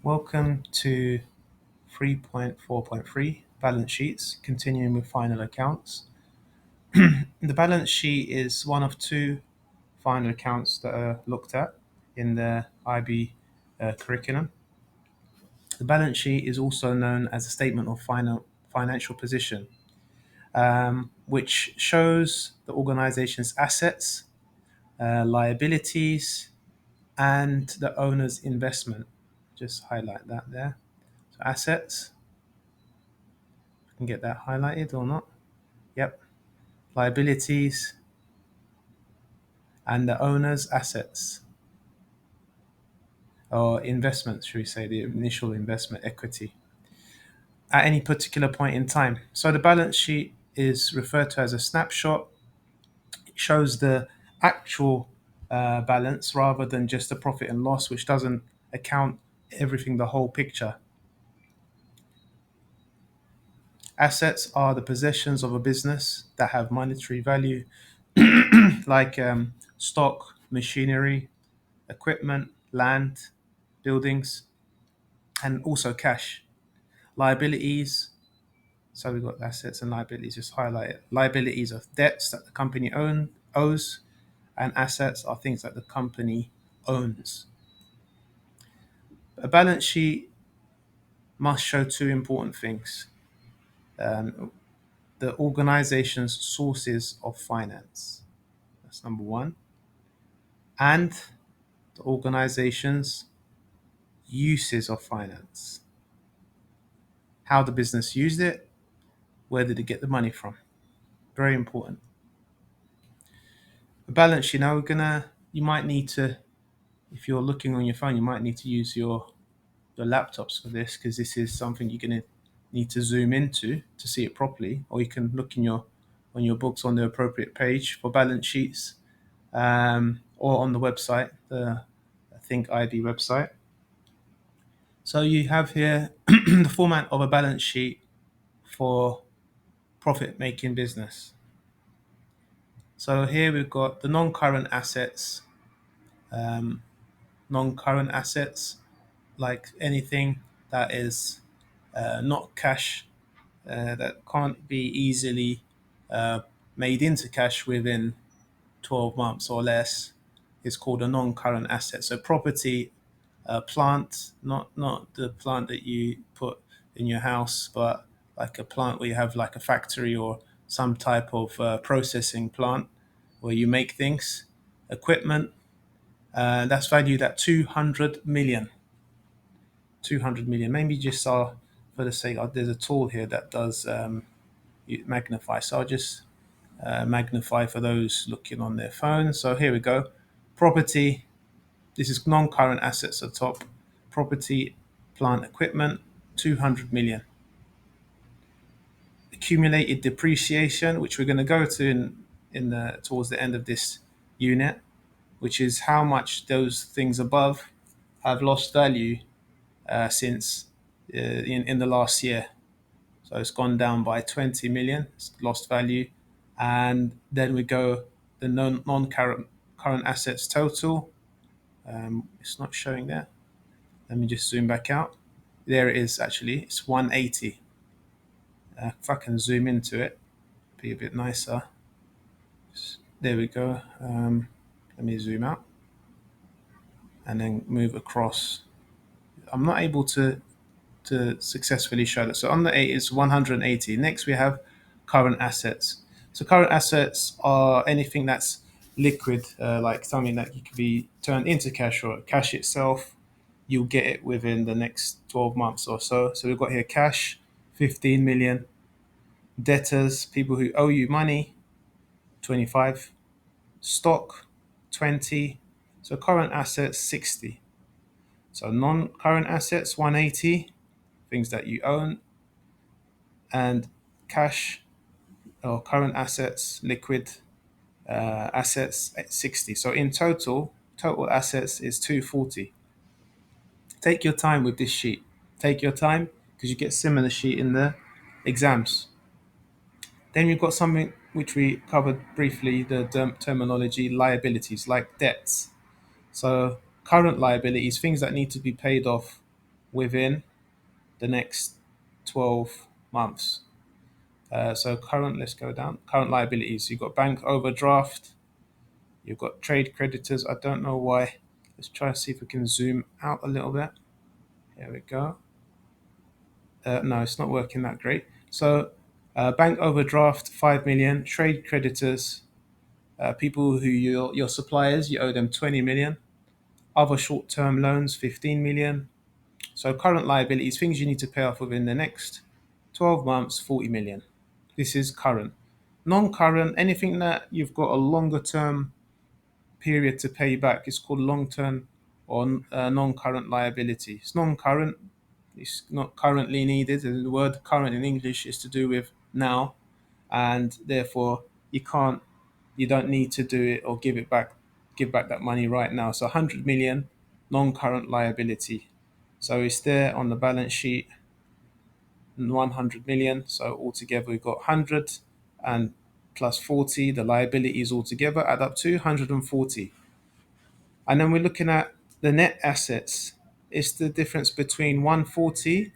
Welcome to 3.4.3 balance sheets, continuing with final accounts. The balance sheet is one of two final accounts that are looked at in the IB curriculum. The balance sheet is also known as a statement of financial position, which shows the organization's assets, liabilities, and the owner's investment. Just highlight that there. So assets, can get that highlighted or not. Yep. Liabilities and the owner's assets or investments, should we say, the initial investment equity at any particular point in time. So the balance sheet is referred to as a snapshot. It shows the actual balance rather than just the profit and loss, which doesn't account everything, the whole picture. Assets are the possessions of a business that have monetary value, like stock, machinery, equipment, land, buildings, and also cash. Liabilities, so we've got assets and liabilities, just highlight it. Liabilities are debts that the company owes, and assets are things that the company owns. A balance sheet must show two important things: the organization's sources of finance, that's number one, and the organization's uses of finance. How the business used it, where did it get the money from? Very important. A balance sheet, now you might need to, if you're looking on your phone, you might need to use your laptops for this, because this is something you're going to need to zoom into to see it properly, or you can look in your on your books on the appropriate page for balance sheets, or on the website, the Think IB website. So you have here the format of a balance sheet for profit making business. So here we've got the non-current assets. Non-current assets, like anything that is not cash, that can't be easily uh, made into cash within 12 months or less, is called a non-current asset. So property, plant, not the plant that you put in your house, but like a plant where you have like a factory or some type of processing plant where you make things. Equipment, that's valued at 200 million. 200 million. Maybe just for the sake, there's a tool here that does magnify. So I'll just magnify for those looking on their phone. So here we go. Property. This is non-current assets at top. Property, plant, equipment, 200 million. Accumulated depreciation, which we're going to go to in the towards the end of this unit, which is how much those things above have lost value since in the last year. So it's gone down by 20 million, it's lost value. And then we go the non-current assets total. It's not showing there. Let me just zoom back out. There it is, actually. It's 180. If I can zoom into it, be a bit nicer. There we go. Let me zoom out and then move across. I'm not able to successfully show that. So on the 8 is 180. Next we have current assets. So current assets are anything that's liquid, like something that can be turned into cash, or cash itself. You'll get it within the next 12 months or so. So we've got here cash, 15 million. Debtors, people who owe you money, 25. Stock, 20. So current assets, 60. So non-current assets, 180, things that you own, and cash or current assets, liquid assets at 60. So in total assets is 240. Take your time with this sheet. Take your time, because you get similar sheet in the exams. Then we've got something which we covered briefly, the terminology liabilities, like debts. So current liabilities, things that need to be paid off within the next 12 months. So current, let's go down. Current liabilities. You've got bank overdraft. You've got trade creditors. I don't know why. Let's try and see if we can zoom out a little bit. Here we go. No, it's not working that great. So bank overdraft, 5 million. Trade creditors, people who your suppliers, you owe them 20 million. Other short-term loans, 15 million. So current liabilities, things you need to pay off within the next 12 months, 40 million. This is current. Non-current, anything that you've got a longer term period to pay back is called long-term or non-current liability. It's non-current. It's not currently needed. The word current in English is to do with now, and therefore you don't need to do it or give back that money right now. So 100 million non-current liability. So it's there on the balance sheet, 100 million. So altogether we've got 100 and plus 40. The liabilities altogether add up to 140. And then we're looking at the net assets. It's the difference between 140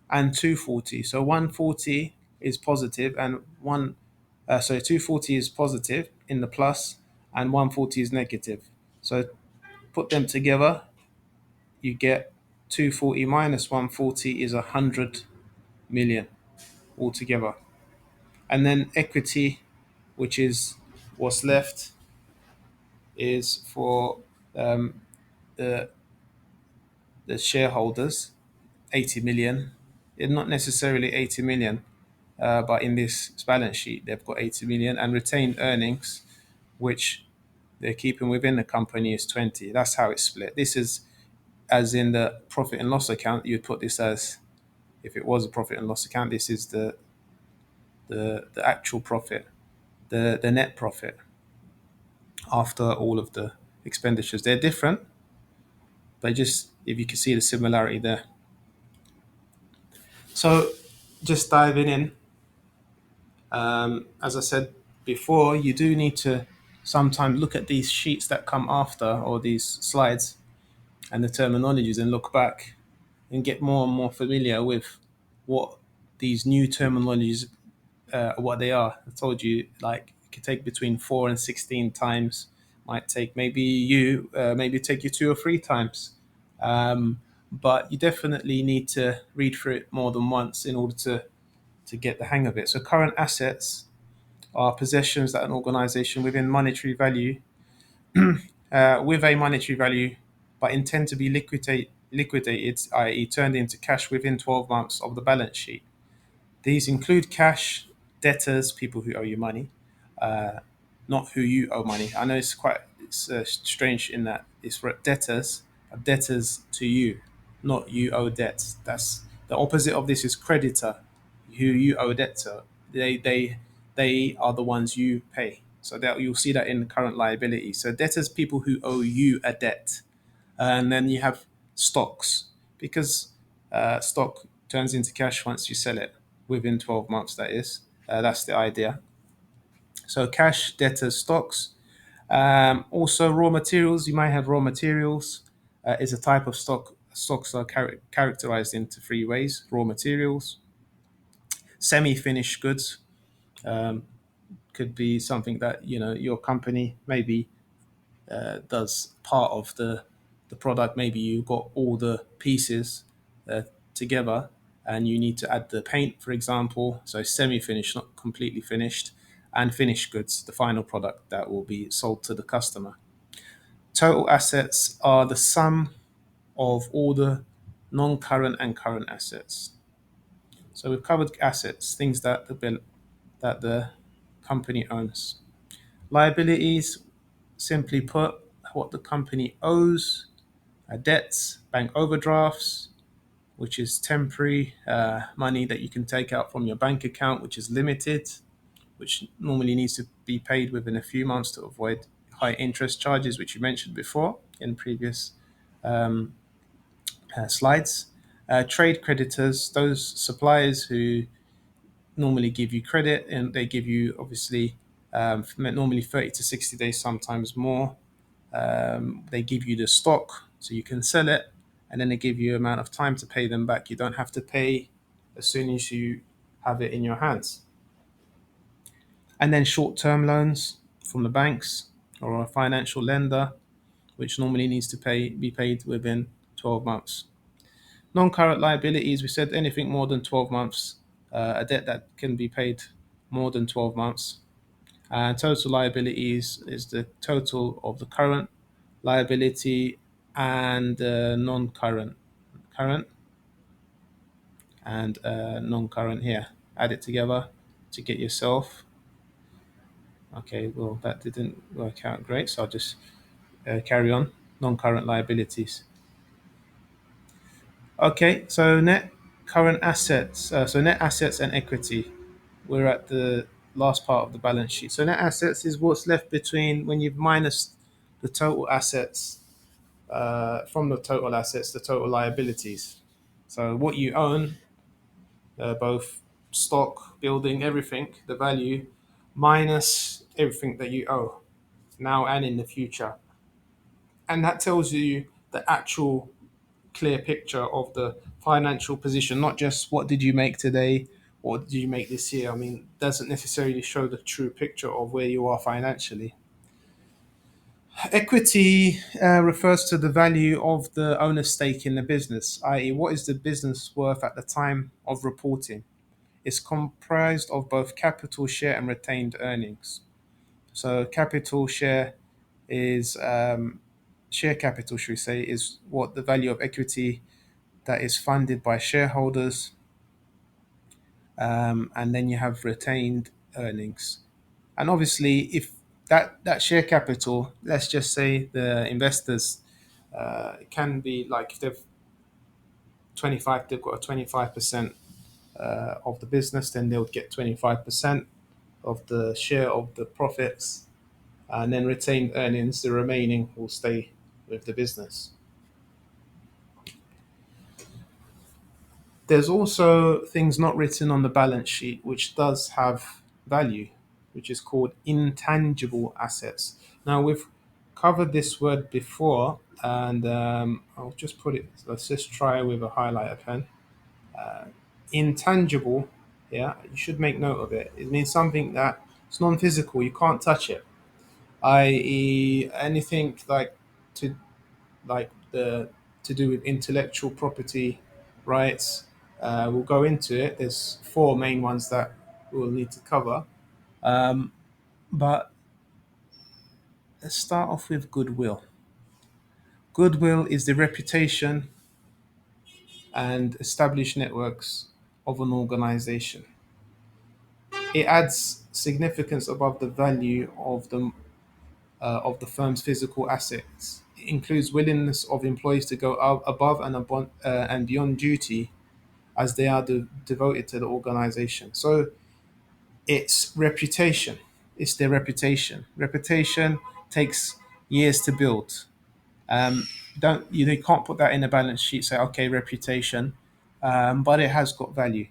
and 240. So 140 is positive and 240 is positive in the plus and 140 is negative. So put them together, you get 240 minus 140 is 100 million altogether. And then equity, which is what's left, is for um, the the shareholders, 80 million. It's not necessarily 80 million, but in this balance sheet, they've got 80 million, and retained earnings, which they're keeping within the company, is 20. That's how it's split. This is as in the profit and loss account. You'd put this as, if it was a profit and loss account, this is the actual profit, the net profit after all of the expenditures. They're different, but just if you can see the similarity there. So just diving in, as I said before, you do need to sometimes look at these sheets that come after, or these slides and the terminologies, and look back and get more and more familiar with what these new terminologies, what they are. I told you, like, it could take between 4 and 16 times. Might take maybe take you 2 or 3 times. But you definitely need to read through it more than once in order to get the hang of it. So current assets are possessions that an organization within monetary value, with a monetary value, but intend to be liquidated, i.e., turned into cash within 12 months of the balance sheet. These include cash, debtors, people who owe you money, not who you owe money. I know it's strange in that it's for debtors, debtors to you, not you owe debt. That's the opposite of this is creditor, who you owe debt to. They are the ones you pay. So that you'll see that in the current liability. So debtors, people who owe you a debt, and then you have stocks, because stock turns into cash once you sell it within 12 months. That is, that's the idea. So cash, debtors, stocks. Also, raw materials. You might have raw materials. Is a type of stock. Stocks are characterized into three ways: raw materials, semi-finished goods. Um, could be something that your company maybe does part of the product. Maybe you got all the pieces uh, together, and you need to add the paint, for example. So semi-finished, not completely finished, and finished goods, the final product that will be sold to the customer. Total assets are the sum of all the non-current and current assets. So we've covered assets, things that the company owns. Liabilities, simply put, what the company owes. Debts, bank overdrafts, which is temporary money that you can take out from your bank account, which is limited, which normally needs to be paid within a few months to avoid high interest charges, which you mentioned before in previous slides. Trade creditors, those suppliers who normally give you credit, and they give you obviously normally 30 to 60 days, sometimes more. They give you the stock so you can sell it, and then they give you amount of time to pay them back. You don't have to pay as soon as you have it in your hands. And then short-term loans from the banks or a financial lender, which normally needs to be paid within 12 months. Non-current liabilities, we said anything more than 12 months, a debt that can be paid more than 12 months. And total liabilities is the total of the current liability and non-current, current and non-current here. Add it together to get yourself. Okay, well, that didn't work out great, so I'll just carry on. Non-current liabilities. Okay, so net current assets. So net assets and equity. We're at the last part of the balance sheet. So net assets is what's left between when you've minus the total assets from the total assets, the total liabilities. So what you own, both stock, building, everything, the value, minus everything that you owe now and in the future. And that tells you the actual clear picture of the financial position, not just what did you make today, what did you make this year. I mean, doesn't necessarily show the true picture of where you are financially. Equity refers to the value of the owner's stake in the business, i.e., what is the business worth at the time of reporting. It's comprised of both capital share and retained earnings. So, capital share is share capital, should we say, is what the value of equity that is funded by shareholders, and then you have retained earnings. And obviously, if that share capital, let's just say the investors can be like if they've got a 25% of the business, then they'll get 25% of the share of the profits, and then retained earnings, the remaining will stay with the business. There's also things not written on the balance sheet which does have value, which is called intangible assets. Now, we've covered this word before, and I'll just put it, let's just try with a highlighter pen. Intangible, yeah, you should make note of it. It means something that it's non physical, you can't touch it, i.e., anything to the to do with intellectual property rights. We'll go into it. There's four main ones that we'll need to cover. Um, but let's start off with goodwill. Goodwill is the reputation and established networks of an organization. It adds significance above the value of the firm's physical assets. It includes willingness of employees to go above and beyond duty as they are devoted to the organization. So it's reputation. It's their reputation. Reputation takes years to build. Don't you can't put that in a balance sheet. Say okay, reputation, but it has got value.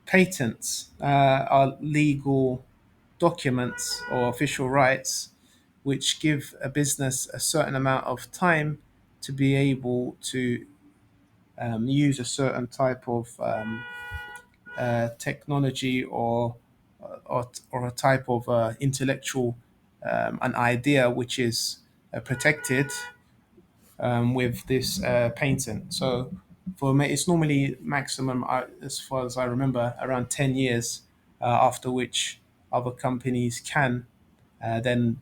Patents are legal documents or official rights which give a business a certain amount of time to be able to use a certain type of technology or a type of intellectual an idea which is protected with this patent. So for me, it's normally maximum, as far as I remember, around 10 years after which other companies can then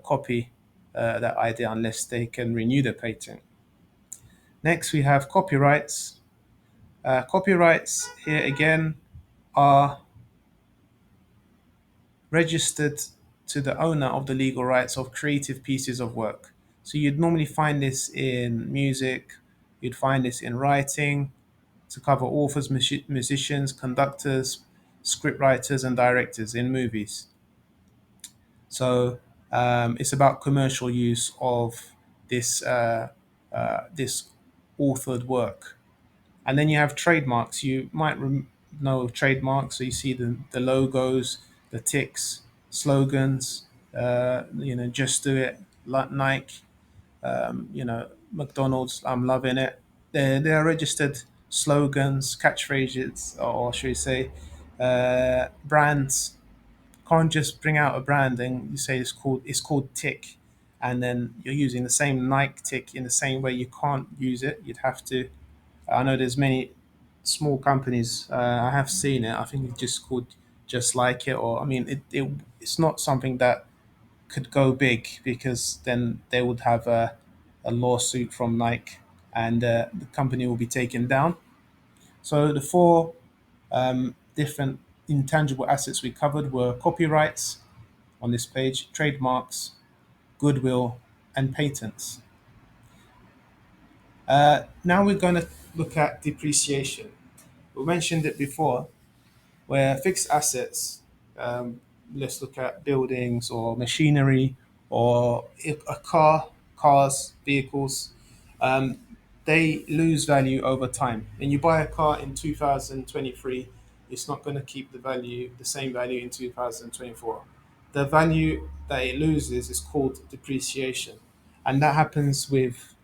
copy that idea unless they can renew the patent. Next, we have copyrights. Copyrights here again are registered to the owner of the legal rights of creative pieces of work. So you'd normally find this in music, you'd find this in writing to cover authors, musicians, conductors, script writers, and directors in movies. So it's about commercial use of this authored work. And then you have trademarks. You might know of trademarks. So you see the logos, the ticks, slogans. Just do it. Like Nike. McDonald's. I'm loving it. they are registered slogans, catchphrases, or should we say, brands. Can't just bring out a brand and you say it's called tick, and then you're using the same Nike tick in the same way. You can't use it. You'd have to. I know there's many small companies. I have seen it. I think it's just called just like it, or I mean, it's not something that could go big because then they would have a lawsuit from Nike, and the company will be taken down. So the four different intangible assets we covered were copyrights on this page, trademarks, goodwill, and patents. Now we're going to look at depreciation. We mentioned it before, where fixed assets, um, let's look at buildings or machinery or a cars, vehicles, um, they lose value over time. When you buy a car in 2023, it's not going to keep the same value in 2024. The value that it loses is called depreciation. And that happens with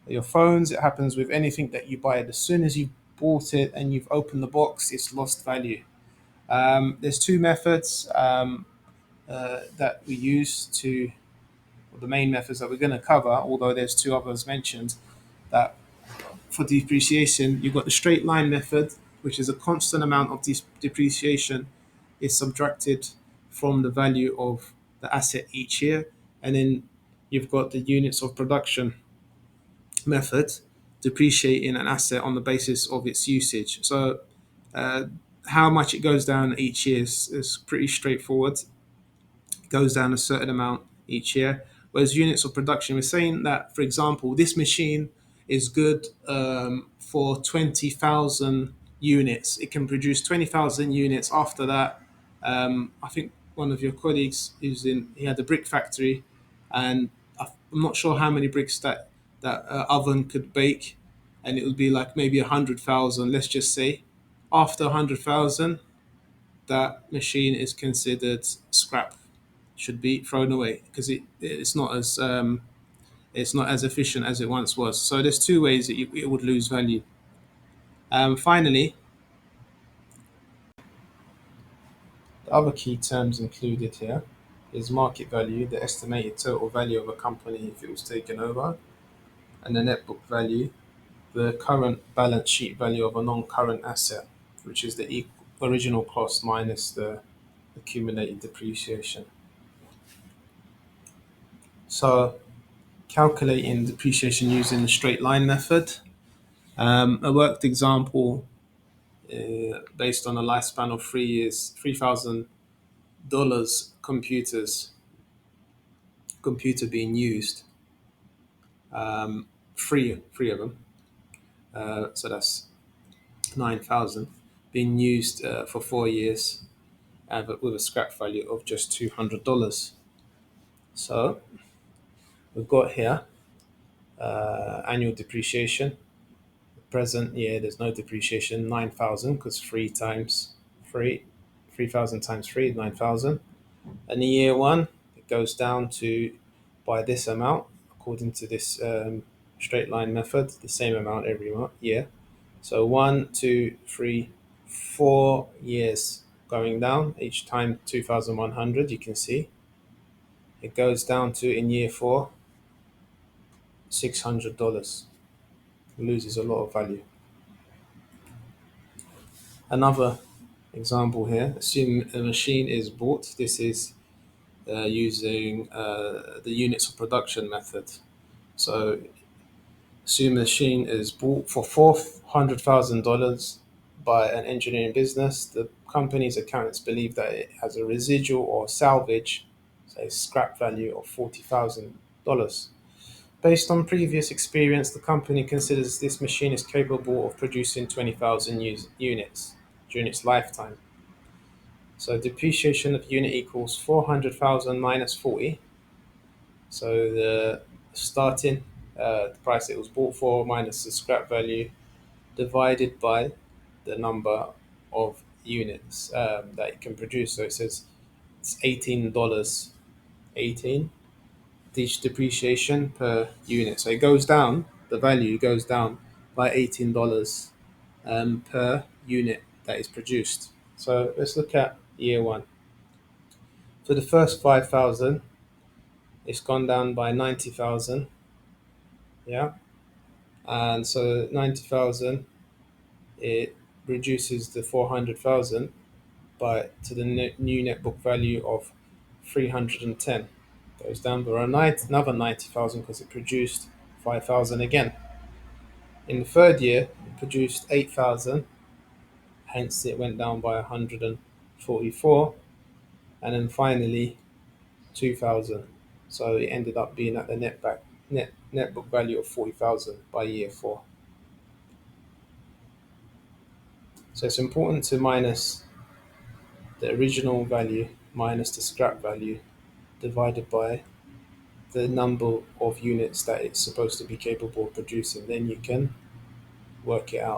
your phones, it happens with anything that you buy. As soon as you bought it and you've opened the box, it's lost value. There's two methods that we use to, well, the main methods that we're going to cover, although there's two others mentioned. That for depreciation, you've got the straight line method, which is a constant amount of depreciation is subtracted from the value of the asset each year. And then you've got the units of production method, depreciating an asset on the basis of its usage. So uh, how much it goes down each year is pretty straightforward. It goes down a certain amount each year. Whereas units of production, we're saying that, for example, this machine is good for 20,000 units. It can produce 20,000 units. After that, I think one of your colleagues he had a brick factory, and I'm not sure how many bricks that oven could bake, and it would be like maybe 100,000. Let's just say, after 100,000, that machine is considered scrap, should be thrown away because it's not as efficient as it once was. So there's two ways that it would lose value. Finally, the other key terms included here is market value, the estimated total value of a company if it was taken over, and the net book value, the current balance sheet value of a non-current asset, which is the original cost minus the accumulated depreciation. So calculating depreciation using the straight line method. A worked example based on a lifespan of 3 years, $3,000 computer being used, three of them. So that's 9,000 being used for 4 years, but with a scrap value of just $200. So we've got here annual depreciation. Present year, there's no depreciation, 9,000 because 3 times 3, 3,000 times 3 is 9,000. And the year one, it goes down to by this amount, according to this straight line method, the same amount every year. So 4 years going down, each time 2,100, you can see. It goes down to, in year four, $600. It loses a lot of value. Another example here, assume a machine is bought. This is using the units of production method. So assume a machine is bought for $400,000 by an engineering business. The company's accountants believe that it has a residual or salvage, say scrap value of $40,000. Based on previous experience, the company considers this machine is capable of producing 20,000 units during its lifetime. So depreciation of unit equals 400,000 minus 40. So the starting the price it was bought for minus the scrap value divided by the number of units that it can produce. So it says it's $18, 18 each depreciation per unit. So it goes down, the value goes down by $18 per unit that is produced. So let's look at year one. For the first 5,000, it's gone down by 90,000. Yeah. And so 90,000, it reduces the 400,000 by to the new net book value of 310. Goes down by another 90,000 because it produced 5,000 again. In the third year, it produced 8,000, hence it went down by 144, and then finally 2,000. So it ended up being at the net book value of 40,000 by year four. So it's important to minus the original value minus the scrap value divided by the number of units that it's supposed to be capable of producing. Then you can work it out.